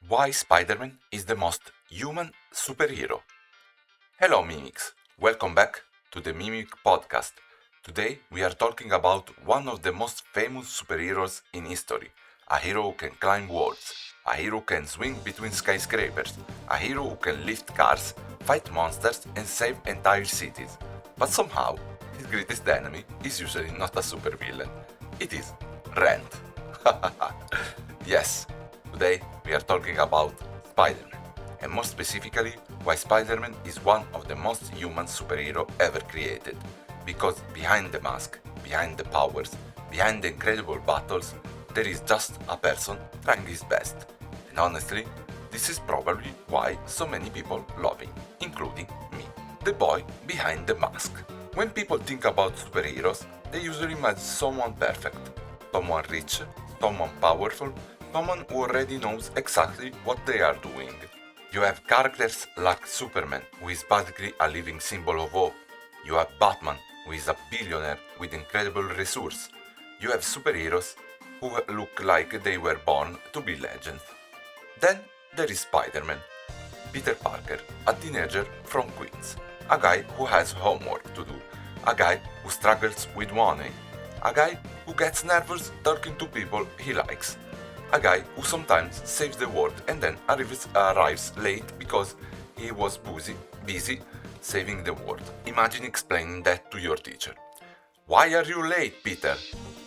Why Spider-Man is the most human superhero. Hello Mimics, welcome back to the Mimic podcast. Today we are talking about one of the most famous superheroes in history. A hero who can climb walls, a hero who can swing between skyscrapers, a hero who can lift cars, fight monsters and save entire cities. But somehow, his greatest enemy is usually not a supervillain. It is Rand. Yes, today we are talking about Spider-Man, and more specifically, why Spider-Man is one of the most human superhero ever created. Because behind the mask, behind the powers, behind the incredible battles, there is just a person trying his best. And honestly, this is probably why so many people love him, including me, the boy behind the mask. When people think about superheroes, they usually imagine someone perfect, someone rich, someone powerful, someone who already knows exactly what they are doing. You have characters like Superman, who is basically a living symbol of hope. You have Batman, who is a billionaire with incredible resources. You have superheroes who look like they were born to be legends. Then there is Spider-Man, Peter Parker, a teenager from Queens, a guy who has homework to do, a guy who struggles with money, a guy who gets nervous talking to people he likes, a guy who sometimes saves the world and then arrives late because he was busy saving the world. Imagine explaining that to your teacher. Why are you late, Peter?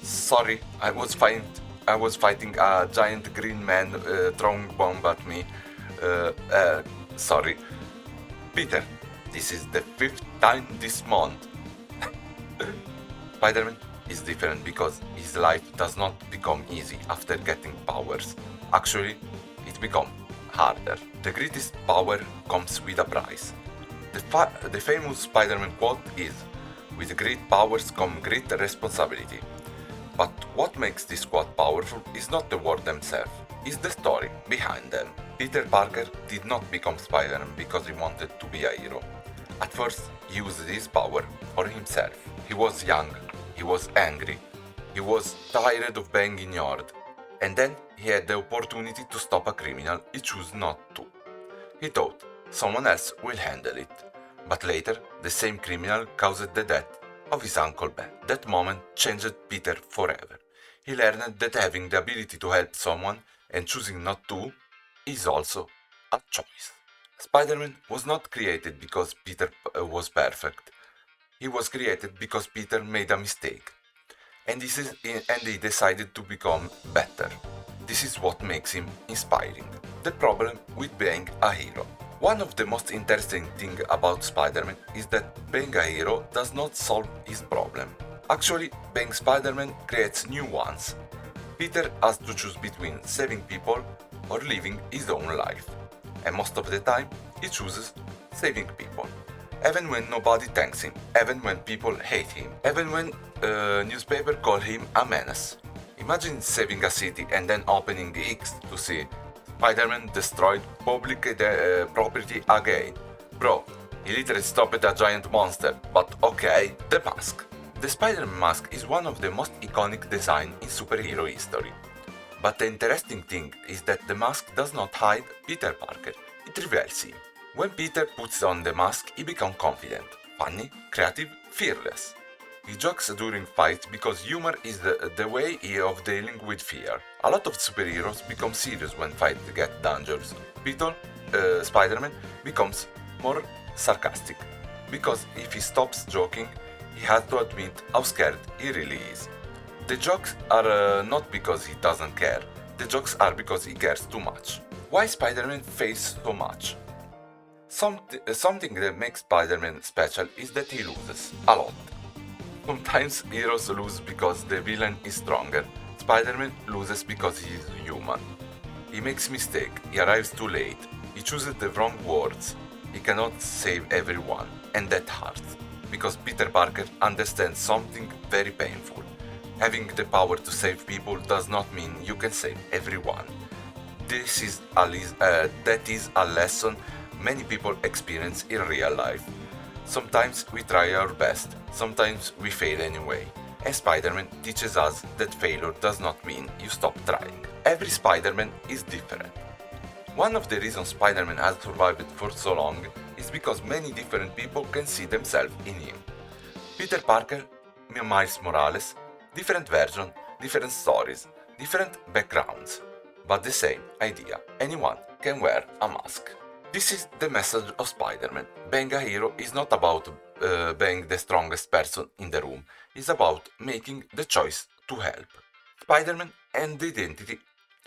Sorry, I was fighting a giant green man throwing bomb at me. Sorry. Peter, this is the fifth time this month. Spider-Man is different because his life does not become easy after getting powers. Actually, it becomes harder. The greatest power comes with a price. The famous Spider-Man quote is, "With great powers come great responsibility." But what makes this quote powerful is not the word themselves, it's the story behind them. Peter Parker did not become Spider-Man because he wanted to be a hero. At first, he used his power for himself. He was young, he was angry, he was tired of being ignored, and then he had the opportunity to stop a criminal he chose not to. He thought someone else will handle it, but later the same criminal caused the death of his Uncle Ben. That moment changed Peter forever. He learned that having the ability to help someone and choosing not to is also a choice. Spider-Man was not created because Peter was perfect. He was created because Peter made a mistake, and he decided to become better. This is what makes him inspiring. The problem with being a hero. One of the most interesting things about Spider-Man is that being a hero does not solve his problem. Actually, being Spider-Man creates new ones. Peter has to choose between saving people or living his own life. And most of the time, he chooses saving people. Even when nobody thanks him, even when people hate him, even when newspapers call him a menace. Imagine saving a city and then opening X to see Spider-Man destroyed public property again. Bro, he literally stopped a giant monster, but okay, the mask. The Spider-Man mask is one of the most iconic designs in superhero history. But the interesting thing is that the mask does not hide Peter Parker, it reveals him. When Peter puts on the mask, he becomes confident, funny, creative, fearless. He jokes during fights because humor is the way of dealing with fear. A lot of superheroes become serious when fights get dangerous. Spider-Man becomes more sarcastic, because if he stops joking, he has to admit how scared he really is. The jokes are not because he doesn't care, the jokes are because he cares too much. Why Spider-Man fails so much? Something that makes Spider-Man special is that he loses a lot. Sometimes heroes lose because the villain is stronger. Spider-Man loses because he is human. He makes mistakes, he arrives too late, he chooses the wrong words, he cannot save everyone, and that hurts. Because Peter Parker understands something very painful. Having the power to save people does not mean you can save everyone. That is a lesson many people experience in real life. Sometimes we try our best, sometimes we fail anyway, and Spider-Man teaches us that failure does not mean you stop trying. Every Spider-Man is different. One of the reasons Spider-Man has survived for so long is because many different people can see themselves in him. Peter Parker, Miles Morales, different versions, different stories, different backgrounds, but the same idea: anyone can wear a mask. This is the message of Spider-Man. Being a hero is not about being the strongest person in the room, it's about making the choice to help. Spider-Man and the identity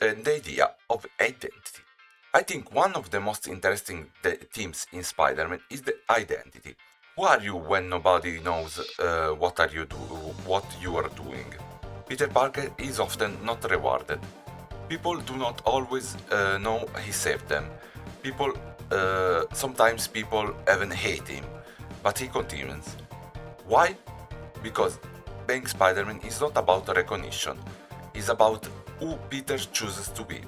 and the idea of identity. I think one of the most interesting themes in Spider-Man is the identity. Who are you when nobody knows what you are doing? Peter Parker is often not rewarded. People do not always know he saved them. Sometimes people even hate him, but he continues. Why? Because being Spider-Man is not about recognition. It's about who Peter chooses to be.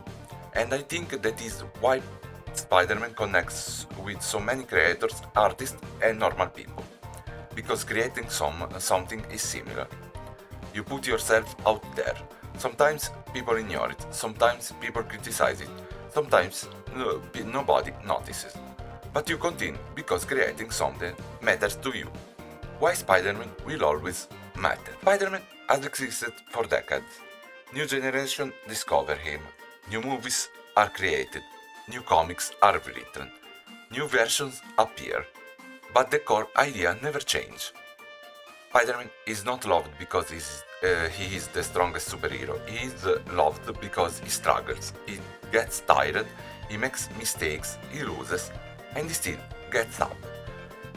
And I think that is why Spider-Man connects with so many creators, artists, and normal people. Because creating something is similar. You put yourself out there. Sometimes people ignore it, sometimes people criticize it, sometimes nobody notices. But you continue because creating something matters to you. Why Spider-Man will always matter. Spider-Man has existed for decades. New generations discover him. New movies are created. New comics are written. New versions appear. But the core idea never changes. Spider-Man is not loved because he is the strongest superhero. He is loved because he struggles, he gets tired, he makes mistakes, he loses, and he still gets up.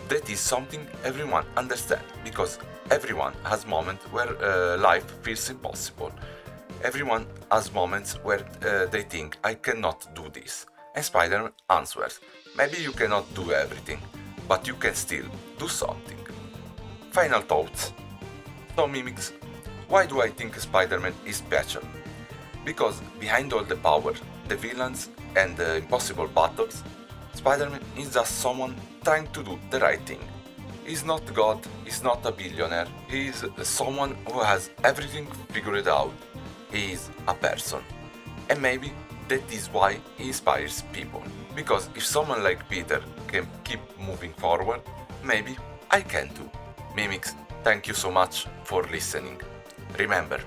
That is something everyone understands because everyone has moments where life feels impossible. Everyone has moments where they think, I cannot do this. And Spider-Man answers, maybe you cannot do everything, but you can still do something. Final thoughts. So Mimics, why do I think Spider-Man is special? Because behind all the power, the villains and the impossible battles, Spider-Man is just someone trying to do the right thing. He's not God, he's not a billionaire, he is someone who has everything figured out. He is a person. And maybe that is why he inspires people. Because if someone like Peter can keep moving forward, maybe I can too. Mimics, thank you so much for listening. Remember,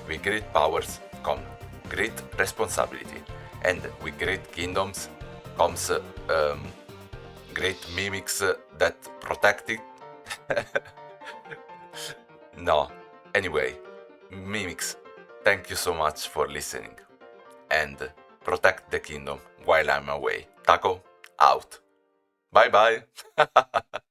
with great powers come great responsibility, and with great kingdoms comes great mimics that protect it. No, anyway, mimics, thank you so much for listening, and protect the kingdom while I'm away. Tako, out. Bye bye.